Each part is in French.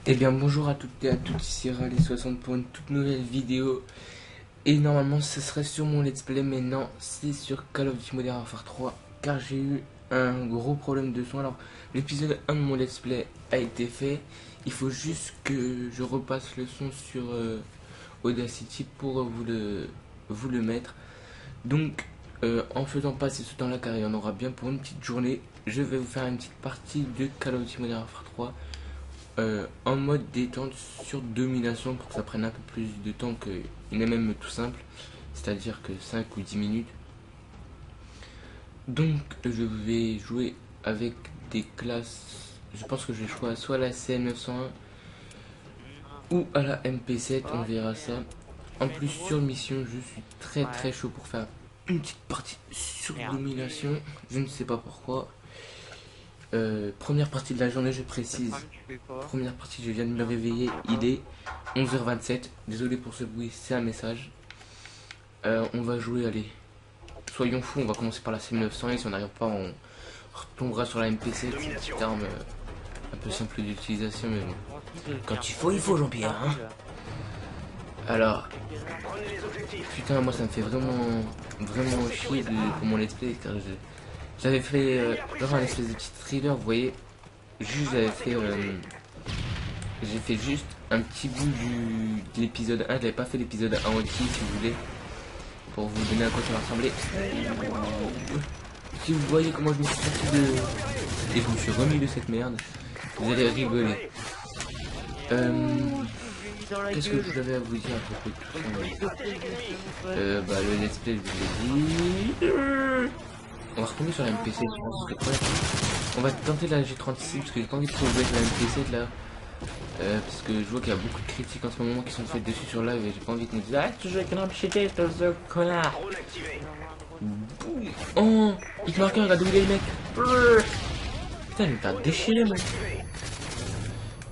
Eh bien bonjour à toutes et à tous, ici Raleigh60 pour une toute nouvelle vidéo. Et normalement ce serait sur mon let's play, mais non, c'est sur Call of Duty Modern Warfare 3. Car j'ai eu un gros problème de son. Alors l'épisode 1 de mon let's play a été fait. Il faut juste que je repasse le son sur Audacity pour vous le mettre. Donc en faisant passer ce temps là, car il y en aura bien pour une petite journée, je vais vous faire une petite partie de Call of Duty Modern Warfare 3 en mode détente sur domination pour que ça prenne un peu plus de temps qu'une MM tout simple, c'est-à-dire que 5 ou 10 minutes. Donc je vais jouer avec des classes, je pense que je vais choisir soit la CM901 ou à la MP7, on verra ça. En plus sur mission je suis très chaud pour faire une petite partie sur domination, je ne sais pas pourquoi. Première partie de la journée, je précise. Première partie, je viens de me réveiller. Il est 11h27. Désolé pour ce bruit, c'est un message. On va jouer, allez. Soyons fous, on va commencer par la CM900 et si on n'arrive pas, on retombera sur la MP7. C'est une petite arme un peu simple d'utilisation, mais bon. Quand il faut Jean-Pierre. Hein. Alors, putain, moi ça me fait vraiment chier pour mon let's play car j'avais fait genre un espèce de petit thriller, vous voyez. Juste j'ai fait juste un petit bout de l'épisode 1, j'avais pas fait l'épisode 1 entier si vous voulez, pour vous donner à quoi ça va ressembler. Si vous voyez comment je me suis sorti de... Et je me suis remis de cette merde, vous allez rigoler. Qu'est-ce que j'avais à vous dire à propos de tout ça? Bah le let's play je vous l'ai dit. On va retomber sur la MPC, je pense. On va tenter la G36 parce que j'ai pas envie de trop jouer avec la MPC là. Parce que je vois qu'il y a beaucoup de critiques en ce moment qui sont faites dessus sur live et j'ai pas envie de me dire ah tu joues avec une MPC, espèce de connard. Oh, il te marque un, regarde où il est le mec. Putain, il me fait déchirer moi.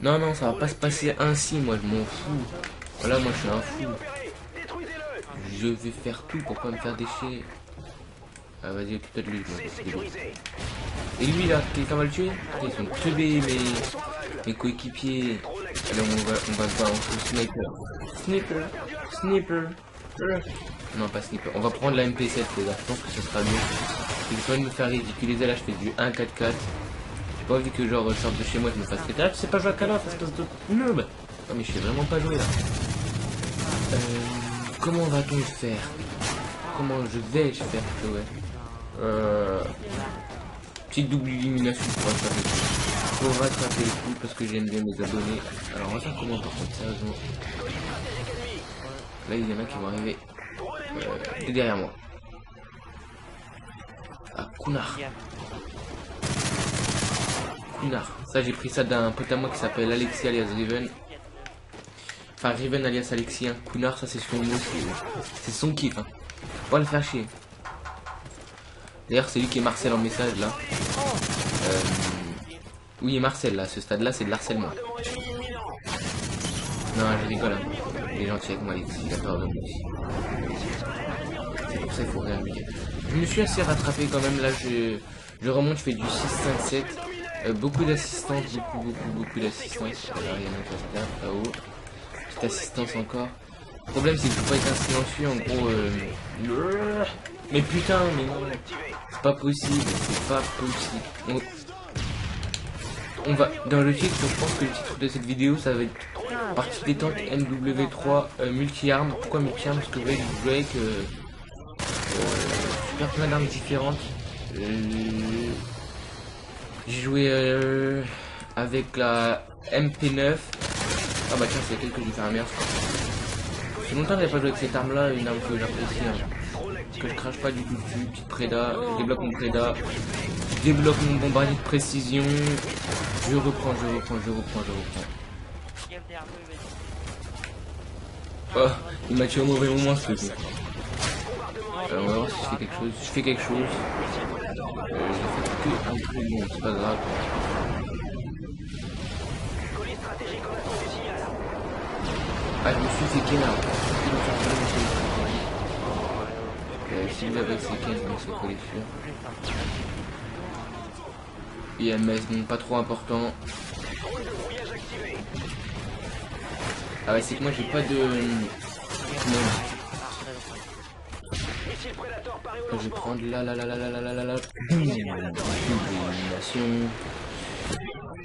Non, ça va pas se passer ainsi, moi je m'en fous. Voilà, moi je suis un fou. Je vais faire tout pour pas me faire déchirer. Ah vas-y, occupe-toi de lui. Et lui là, quelqu'un va le tuer? Ils sont teubés mes coéquipiers. Allez, on va se battre en sniper. Non, pas sniper. On va prendre la MP7 les gars, je pense que ce sera mieux. J'ai pas envie de me faire ridiculiser là, je fais du 1-4-4. J'ai pas envie que genre je sorte de chez moi, je me fasse traiter. Ah, tu sais pas jouer à Call of, espèce de noob. Non mais je sais vraiment pas jouer là. Comment va-t-on faire? Comment je vais faire plutôt, ouais. Petite double élimination pour rattraper le coup parce que j'aime bien mes abonnés. Alors on va faire comment par contre, sérieusement. Là il y en a qui vont arriver derrière moi. Ah, Cunard. Ça j'ai pris ça d'un pote à moi qui s'appelle Alexis alias Riven. Enfin Riven alias Alexis, hein. Cunard ça c'est son mot, c'est son kiff, hein. Faut pas le faire chier. D'ailleurs c'est lui qui est Marcel en message là. Oui Marcel là, à ce stade là c'est de l'harcèlement. Non je rigole hein. Il est gentil avec moi Alexis, il a peur de moi aussi. C'est pour ça qu'il faut rien lui dire. Je me suis assez rattrapé quand même là, je remonte, je fais du 6-5-7. Beaucoup d'assistance, beaucoup d'assistance. Alors il y en a un là, là-haut. Petite assistance encore. Le problème c'est que je peux pas être un silencieux en gros. Mais putain, mais non, c'est pas possible, On va dans le titre, je pense que le titre de cette vidéo ça va être partie détente MW3 multi-armes. Pourquoi multi-armes? Parce que vous voyez, je joue avec super plein d'armes différentes. J'ai joué avec la MP9. Ah bah tiens, c'est laquelle que je vais faire un meilleur score. C'est longtemps que j'ai pas joué avec cette arme là, une arme que j'apprécie. Hein. Parce que je crache pas du tout dessus, petite préda, je débloque mon préda, je débloque mon bombardier de précision, je reprends. Oh, il m'a tué au mauvais moment ce truc. On va voir si je fais quelque chose. J'ai fait que un truc, bon c'est pas grave. Ah je me suis fait kenard. Si vous avez ces 15, donc c'est collection. IMS, bon, pas trop important. Ah ouais, c'est que moi j'ai pas de... Comment je vais prendre la. Élimination.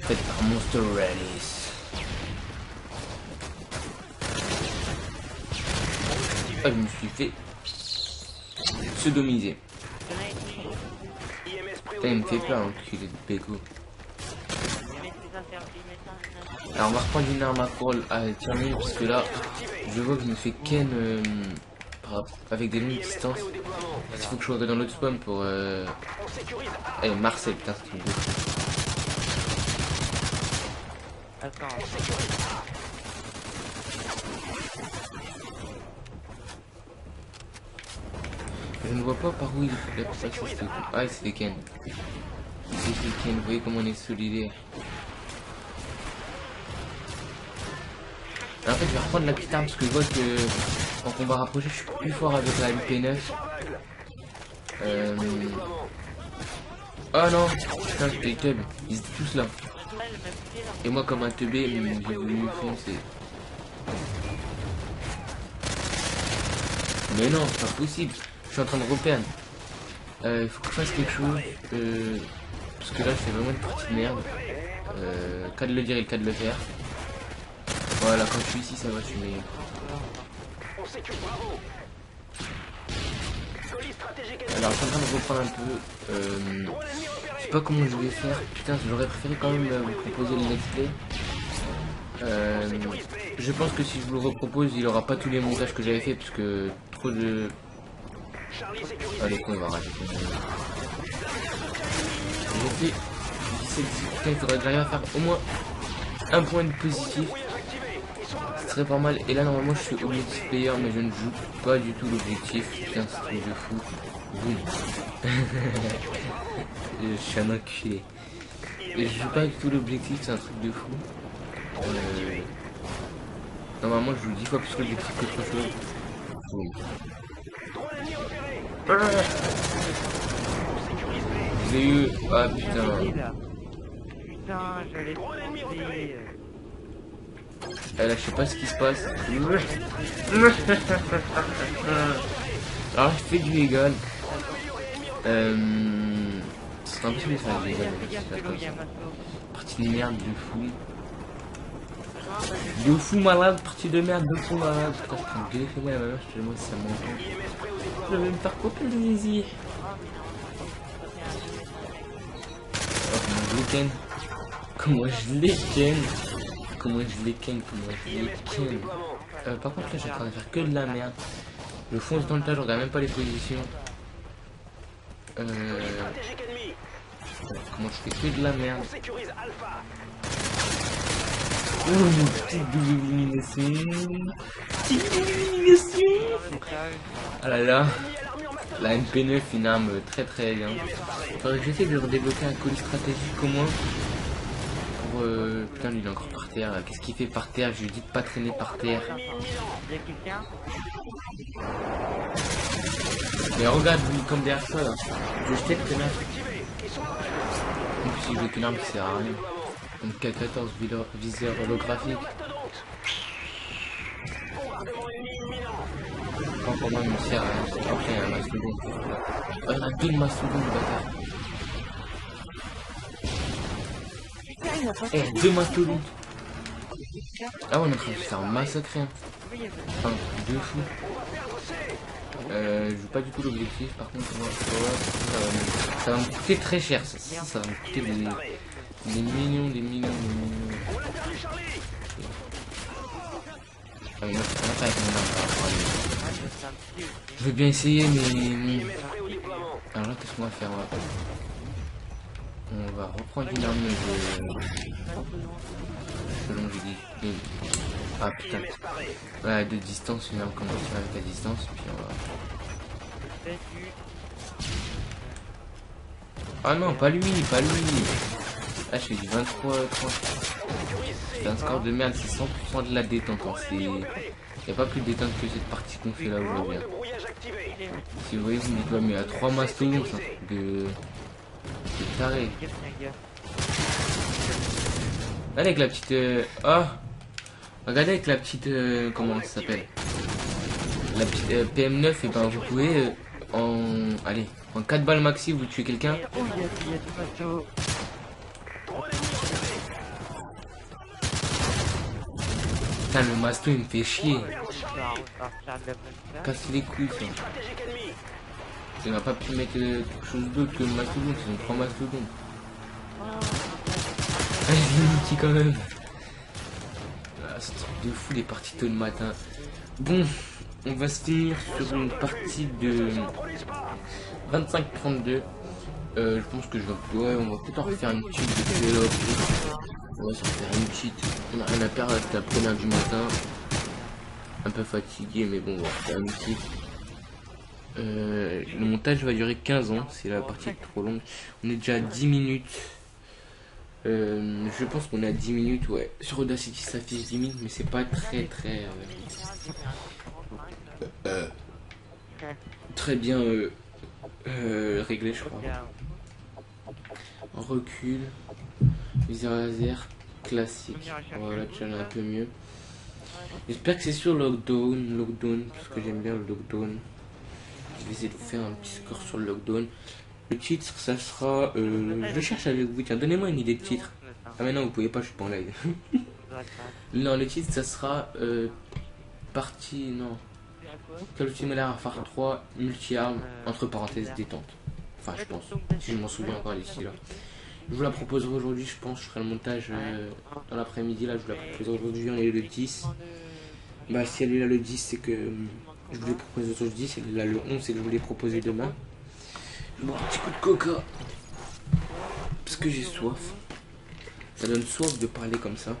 Faite par Monster Rallies. Ah, je me suis fait sodomiser. Putain, il me fait peur, enculé de Beko. Alors on va reprendre une arme à courle à terminer parce que là je vois que je me fais ken avec des longues distances. Il faut que je regarde dans l'autre spawn pour Eh Marcel, putain c'est truc de fou. Attends. Je ne vois pas par où il est passé ce coup. Ah c'est des ken. C'est des ken, vous voyez comment on est solidaire. En fait je vais reprendre la petite arme parce que je vois que en combat rapproché je suis plus fort avec la MP9. Oh non, putain j'étais teub, ils étaient tous là. Et moi comme un teubé, j'ai voulu foncer. Mais non, c'est pas possible, je suis en train de reperdre. Il faut que je fasse quelque chose, parce que là c'est vraiment une partie de merde. Cas de le dire et le cas de le faire. Voilà, quand je suis ici ça va, je suis meilleur. Alors je suis en train de reprendre un peu, je sais pas comment je vais faire, putain j'aurais préféré quand même vous proposer le let's play. Je pense que si je vous le repropose il aura pas tous les montages que j'avais fait parce que trop de... Allez quoi, on va rater. J'ai fait 17, putain il faudrait que j'arrive à faire au moins un point de positif. Ce serait pas mal. Et là normalement je suis objectif player mais je ne joue pas du tout l'objectif. Putain c'est un truc de fou. Boum. Je suis un enculé. Et je joue pas du tout l'objectif, c'est un truc de fou. Normalement je joue 10 fois plus l'objectif qu'autre chose. Boum. J'ai eu... Ah putain. Putain, j'allais tuer. Là je sais pas ce qui se passe. Alors je fais du légal. C'est impossible de faire du légal. Partie de merde de fou. De fou malade, partie de merde de fou malade. Putain je prends gueuler chez moi la même chose, moi ça m'entend. Je vais me faire couper le zizi. Oh comment je les ken. Comment je les ken. Comment je les ken. Par contre là je suis en train de faire que de la merde. Je fonce dans le tas, je regarde même pas les positions. Comment je fais que de la merde. Oh une petite double élimination. Petite élimination. Ah là là. La MP9 une arme très très bien. Faudrait que j'essaie de redébloquer un colis stratégique au moins. Pour putain lui il est encore par terre. Qu'est-ce qu'il fait par terre? Je lui dis de pas traîner par terre. Mais regarde lui comme derrière ça là. Je jetais le connard. En plus il joue qu'une arme qui sert à rien. Donc K14 viseur holographique. Quand pour moi il me sert à rien. Après il y a un mastodon. Oh il y en a deux mastodons de bâtard. Eh deux mastodons. Ah ouais on est en train de se faire massacrer hein. Enfin de fou. Je joue pas du tout l'objectif par contre moi, ça va me coûter très cher ça va me coûter des millions. Ah mais moi je pas avec mon arme. Je veux bien essayer mais... Alors là qu'est-ce qu'on va faire on va reprendre une arme de... Selon j'ai dit. Ah putain. Ouais de distance, une arme qu'on va tirer avec la distance puis on va... Ah non pas lui. Ah je fais du 23 3. C'est un score de merde, c'est 100% de la détente hein. Il n'y a pas plus de détente que cette partie qu'on fait là aujourd'hui. Si vous voyez vous me dites ouais mais à 3 mastodons c'est un truc de taré. Allez avec la petite... Ah Regardez avec la petite... comment ça s'appelle? La petite PM9, et ben vous pouvez allez, en 4 balles maxi vous tuez quelqu'un. Oh, il y a du matos. Putain, le masto il me fait chier. Ça va repartir de la bonne Casse les couilles ça. Il n'a pas pu mettre quelque chose d'autre que le mastodonte, ils ont 3 mastodontes. Allez, petit quand même. Ah, c'est un truc de fou les parties tôt le matin. Bon, on va se finir sur une partie de 25-32. Je pense que je vais... Ouais, on va peut-être en refaire une petite de là. On va se refaire une petite. On a rien à perdre, c'est la première du matin. Un peu fatigué, mais bon, on va faire une petite. Le montage va durer 15 ans, c'est la partie trop longue. On est déjà à 10 minutes. Je pense qu'on est à 10 minutes, ouais. Sur Audacity ça affiche 10 minutes, mais c'est pas très très bien réglé, je crois. Recul, viseur laser, classique. Voilà, tu en as un peu mieux. J'espère que c'est sur Lockdown, parce que j'aime bien le Lockdown. Je vais essayer de faire un petit score sur le Lockdown. Le titre, ça sera... je le cherche avec vous, tiens, donnez-moi une idée de titre. Ah mais non, vous pouvez pas, je suis pas en live. Non, le titre, ça sera... partie... Non. Call of Duty Modern Warfare 3, multi-armes, entre parenthèses, détente. Enfin, je pense, si je m'en souviens encore d'ici là. Je vous la proposerai aujourd'hui, je pense, je ferai le montage dans l'après-midi, là, je vous la proposerai aujourd'hui, on est le 10. Bah, si elle est là le 10, c'est que je vous l'ai proposé aujourd'hui, si elle est là le 11, c'est que je vous l'ai proposé demain. Bon, un petit coup de coca, parce que j'ai soif. Ça donne soif de parler comme ça.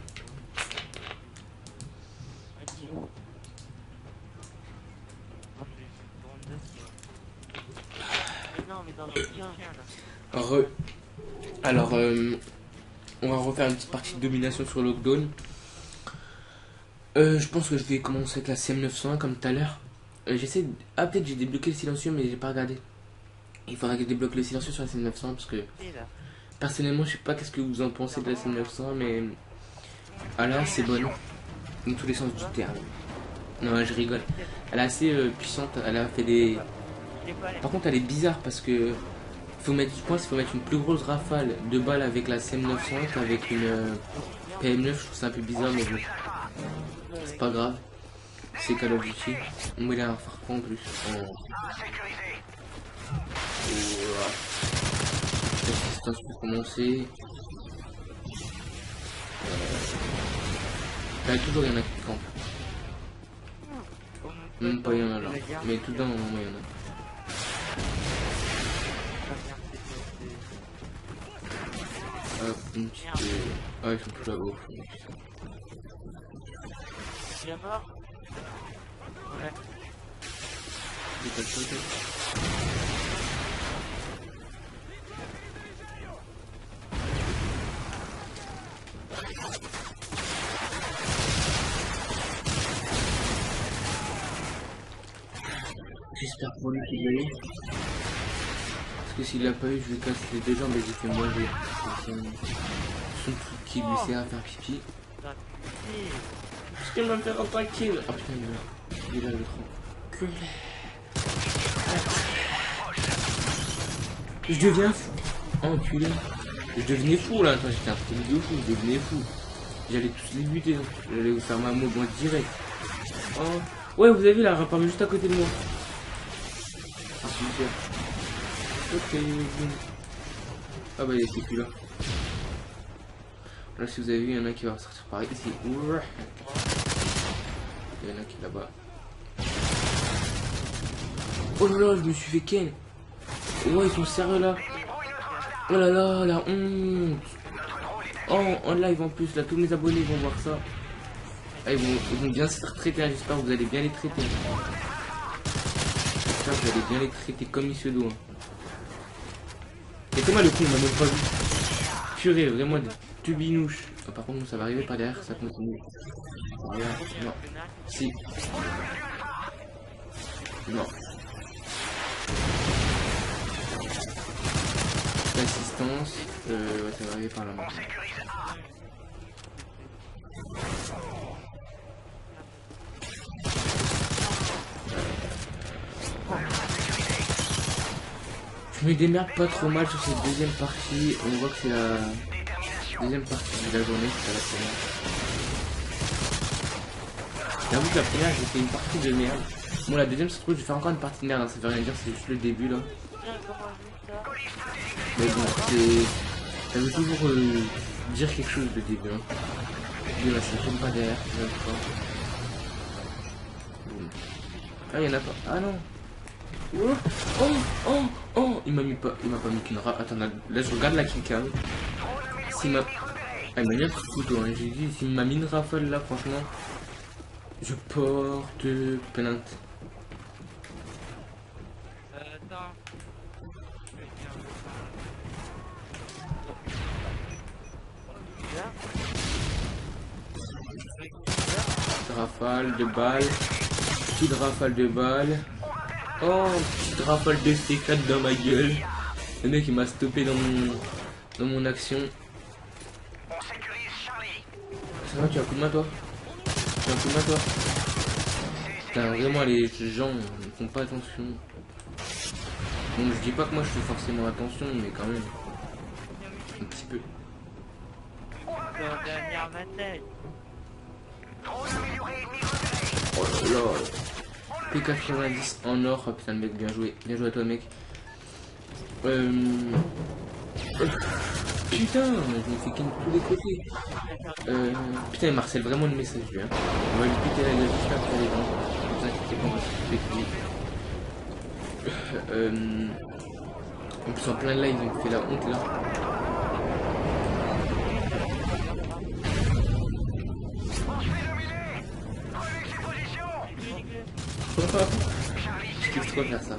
Alors, on va refaire une petite partie de domination sur Lockdown. Je pense que je vais commencer avec la CM901 comme tout à l'heure. J'essaie de... Ah, peut-être j'ai débloqué le silencieux, mais j'ai pas regardé. Il faudra que je débloque le silencieux sur la CM901 parce que personnellement, je sais pas qu'est-ce que vous en pensez de la CM901, mais ah là, c'est bonne dans tous les sens du terme. Non, je rigole. Elle est assez puissante. Elle a fait des... Par contre, elle est bizarre parce que faut mettre, je pense qu'il faut mettre une plus grosse rafale de balles avec la CM901 qu'avec une PM9. Je trouve ça un peu bizarre, mais bon, c'est pas grave. C'est Call of Duty. On va faire quoi en plus? L'assistance pour commencer. Là, toujours il y en a qui campent. Même pas il y en a là. Mais tout d'un moment il y en a. Hop, une petite... Ah, ils sont tous là-haut. Il est mort. Ouais. J'espère pour lui qu'il l'a eu. Parce que s'il l'a pas eu, je vais casser les deux jambes et j'ai fait manger. Son truc qui lui sert à faire pipi. Parce qu'il va me faire un tranquille. Oh putain, il est là le trop. Je deviens fou. Enculé. Je devenais fou là. Attends, j'étais un truc de fou. Je devenais fou. J'allais tous les buter. J'allais vous faire ma mode direct. Oh. Ouais, vous avez vu là, rapport juste à côté de moi. Ah, super. Ok. Ah bah il était plus là. Là si vous avez vu, il y en a un qui va sortir par ici. Il y en a qui est là-bas. Oh là là, je me suis fait ken. Ouais, ils sont sérieux là. Oh là là, la honte. Oh, en live en plus, là tous mes abonnés vont voir ça. Ah, ils vont bien se faire traiter, j'espère que vous allez bien les traiter. J'espère que vous allez bien les traiter comme il se doit. Et comment le coup, on m'a même pas vu. Purée, vraiment des tubinouches. Oh, par contre, ça va arriver par derrière, ça continue. Regarde, non. Si. Non. L'assistance. Ouais, ça va arriver par là. Je me démerde pas trop mal sur cette deuxième partie. On voit que c'est la deuxième partie de la journée, c'est pas la première. J'avoue que la première, j'ai fait une partie de merde. Bon, la deuxième, ça se trouve, je vais faire encore une partie de merde, hein. Ça veut rien dire, c'est juste le début là. Mais bon, ça veut toujours dire quelque chose le début. Hein. Là, ça tombe pas derrière, je pas. Ah, il y en a pas. Ah non. Oh, oh, oh, oh. Il m'a pas mis qu'une rafale. Attends, là, je regarde la killcam. S'il m'a... Ah, il m'a mis un petit couteau, hein. J'ai dit, s'il m'a mis une rafale là, franchement, je porte plainte. Attends. Rafale de balles. Petite rafale de balles. Oh, petite rafale de C4 dans ma gueule. Le mec il m'a stoppé dans mon action. Ça va, tu as un coup de main toi? Tu as un coup de main toi? Putain, vraiment les gens ne font pas attention. Bon, je dis pas que moi je fais forcément attention, mais quand même. Un petit peu. Dernière bataille. Oh là là. P90 en or. Oh putain, le mec, bien joué. Bien joué à toi, mec. Putain, je me fais ken de tous les côtés. Putain, il marcelle vraiment le message, lui. Hein. On va lui péter la gueule juste après les dents. Ne vous inquiétez pas, on va s'occuper de lui. En plus, en plein live, ils ont fait la honte là. Je kiffe trop faire ça.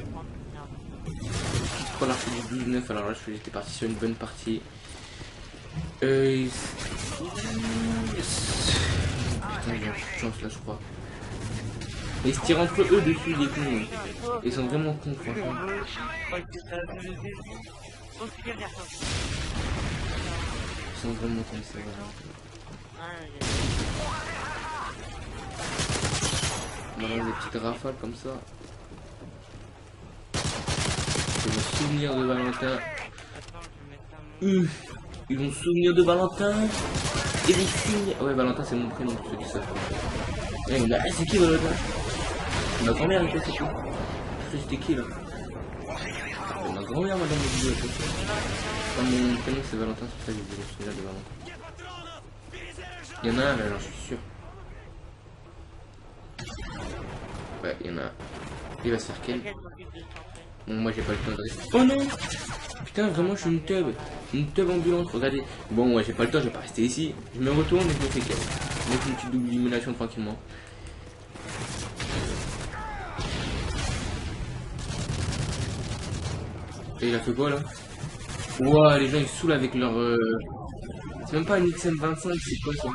Je kiffe trop l'arche du 12-9. Alors là, j'étais parti sur une bonne partie. Putain, j'ai un coup de chance là, je crois. Mais ils se tirent entre eux dessus, les cons. Ils sont vraiment cons, franchement. Ils sont vraiment cons, c'est vrai. On va avoir des petites rafales comme ça. C'est le souvenir de Valentin. Ils vont se souvenir de Valentin. Et les signes. Ouais, Valentin c'est mon prénom, ceux qui savent. C'est qui Valentin? Ma grand-mère, c'est qui? C'était qui là? Ma grand-mère, madame le vidéo. Mon prénom c'est Valentin, c'est pour ça que je voulais me souvenir de Valentin. Il y en a un là, j'en suis sûr. Ouais, il y en a un. Il va se faire quel? Bon, moi j'ai pas le temps de rester. Oh non! Putain, vraiment, je suis une teub. Une teub ambulante, regardez. Bon, ouais, j'ai pas le temps, je vais pas rester ici. Je me retourne et je me fais quel? Je mets une petite double élimination tranquillement. Et il a fait quoi là? Ouah, les gens ils saoulent avec leur. C'est même pas une XM25, c'est quoi ça?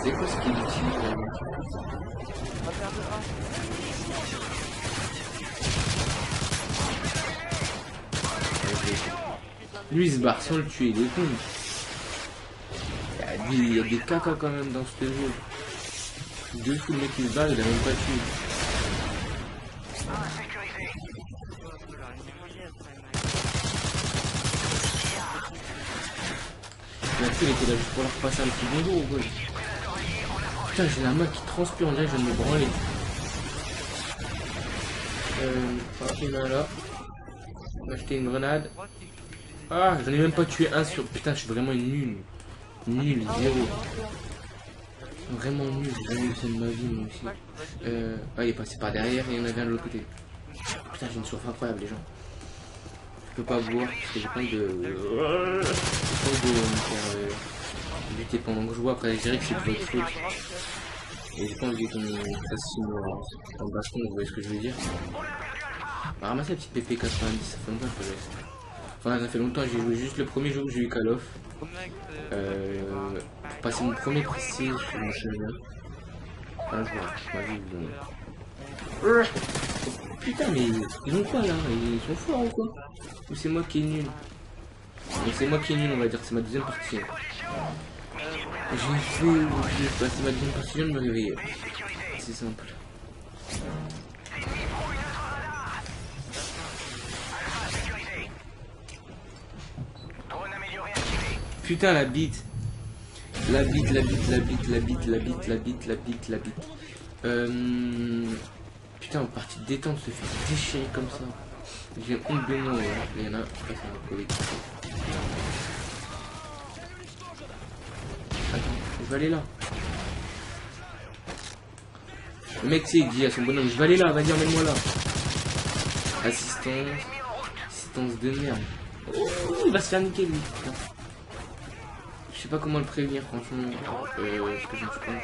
C'est quoi ce qu'il utilise là? Lui il se barre sans le tuer, il est con. Il y a des caca quand même dans ce jeu. Deux coups le mec qui se barre, il a même pas tué. Il était là juste pour leur passer un petit bonjour ou quoi? Putain, j'ai la main qui transpire, on dirait que je viens de me branler. Ok, là. On va acheter une grenade. Ah, j'en ai même pas tué un sur. Putain, je suis vraiment nul. Nul, zéro. Vraiment nul, j'ai jamais eu ça de ma vie, moi aussi. Ah, il est passé par derrière et il y en avait un de l'autre côté. Putain, j'ai une soif incroyable, les gens. Je peux pas boire parce que j'ai pas envie de. J'ai pas envie de me faire lutter pendant que je bois. Après, je dirais que c'est de votre faute. Et j'ai pas envie qu'on me fasse en baston, vous voyez ce que je veux dire. On va ramasser la petite PP 90, ça fait longtemps que je laisse. Enfin, ça fait longtemps, j'ai joué juste le premier jour que j'ai eu Call of. Pour passer mon premier prestige sur mon chemin. Un jour, ma vie, bon. Putain, mais ils ont quoi là? Ils sont forts ou quoi? Ou c'est moi qui est nul? C'est moi qui est nul, on va dire, c'est ma deuxième partie. J'ai passé ma deuxième partie, je viens de me réveiller. C'est simple. Putain, la bite. La bite, la bite, la bite, la bite, la bite, la bite, la bite, la bite. Putain, en partie de détente, se fait déchirer comme ça. J'ai honte de moi, ouais. Il y en a, après, c'est un collectif. Attends, je vais aller là. Le mec, c'est, il dit à son bonhomme, je vais aller là, vas-y, emmène-moi là. Assistance. Assistance de merde. Oh, il va se faire niquer, lui. Putain. Je sais pas comment le prévenir, franchement. Ce que je me suis compte.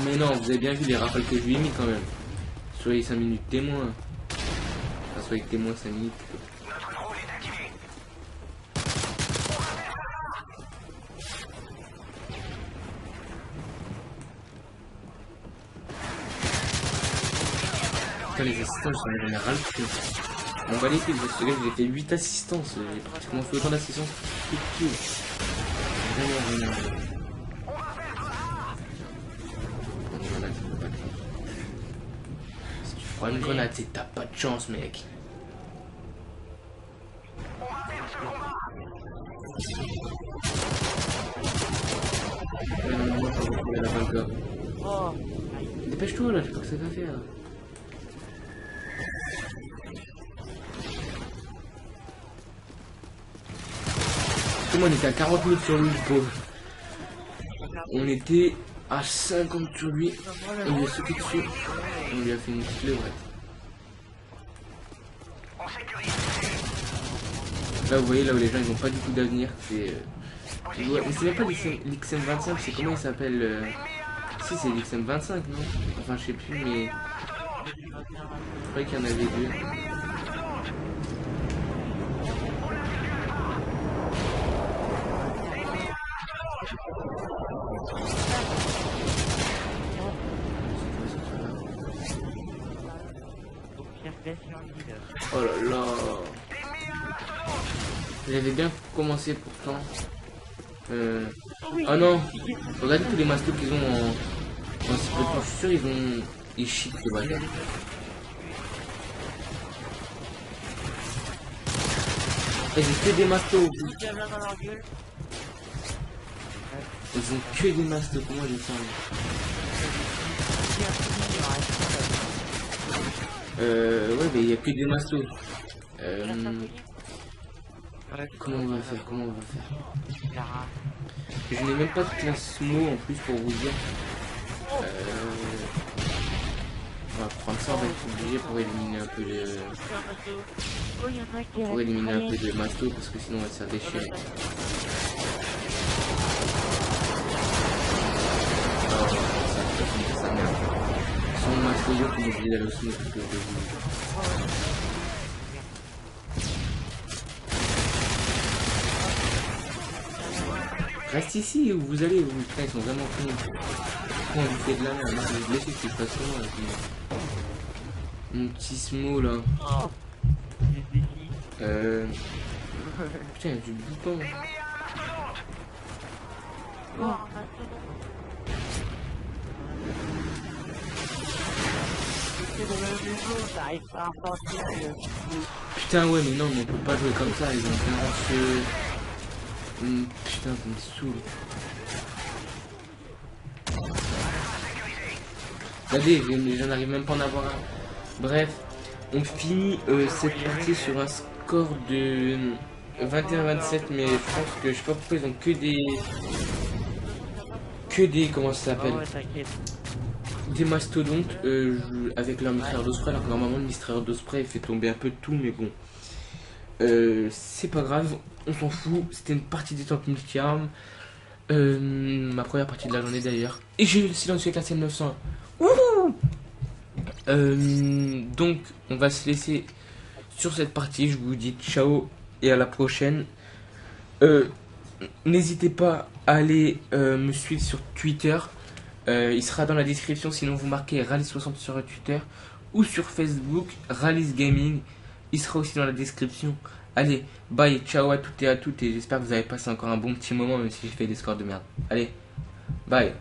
Mais non, vous avez bien vu les rafales que je lui ai mis quand même. Soyez 5 minutes témoin. Enfin, soyez témoin 5 minutes. Putain, les assistants, j'en ai ras le cul. On va les couilles, ce gars, j'ai fait 8 assistances. J'ai pratiquement fait autant d'assistances que tout. Vraiment. Si tu prends une grenade, c'est que t'as pas de chance, mec. Oh, Dépêche-toi là, je sais pas que ça va faire. Comment on était à 40 minutes sur lui, le pauvre. On était à 50 sur lui. On lui a sauté dessus. On lui a fait une petite levrette. Là, vous voyez, là où les gens ils ont pas du tout d'avenir, c'est. Ouais, mais c'est même pas l'XM25, c'est comment il s'appelle Si, c'est l'XM25, non? Enfin, je sais plus, mais. Je croyais qu'il y en avait deux. Oh là là. J'avais bien commencé pourtant. Oh non. Regardez tous les mastos qu'ils ont en si peu de temps. Je suis sûr ils cheatent les bâtards. Et j'ai que des mastos. Ils ont que des mastos. Comment j'ai ça? Ouais, mais il n'y a que des mastos. Comment on va faire? Je n'ai même pas de classe mot en plus pour vous dire. On va prendre ça, on va être obligé pour éliminer un peu les. Pour éliminer un peu de mastos parce que sinon on va se faire déchirer. Ça merde. Sans masto, on est obligé d'aller au snow parce que reste ici où vous allez, vous putain, ils sont vraiment cons. Pourquoi on lui fait de la merde? Moi je vais blesser que je fasse comment avec mon petit smo là. Putain, il y a du bouton. Putain ouais mais non mais on peut pas jouer comme ça, ils ont vraiment ce... putain ça me saoule. Regardez, j'en arrive même pas à en avoir un. Bref, on finit cette partie sur un score de 21-27 mais je pense que je sais pas pourquoi ils ont que des comment ça s'appelle, des mastodontes avec leur mitrailleur d'osprey, alors que normalement le mitrailleur d'osprey fait tomber un peu de tout, mais bon c'est pas grave, on s'en fout. C'était une partie détente multi-armes, ma première partie de la journée d'ailleurs, et j'ai eu le silencieux avec la CM901. Donc on va se laisser sur cette partie, je vous dis ciao et à la prochaine. N'hésitez pas à aller me suivre sur Twitter. Il sera dans la description, sinon vous marquez Rally60 sur Twitter ou sur Facebook, Rallys Gaming. Il sera aussi dans la description. Allez, bye, ciao à toutes et à toutes, et j'espère que vous avez passé encore un bon petit moment, même si j'ai fait des scores de merde. Allez, bye.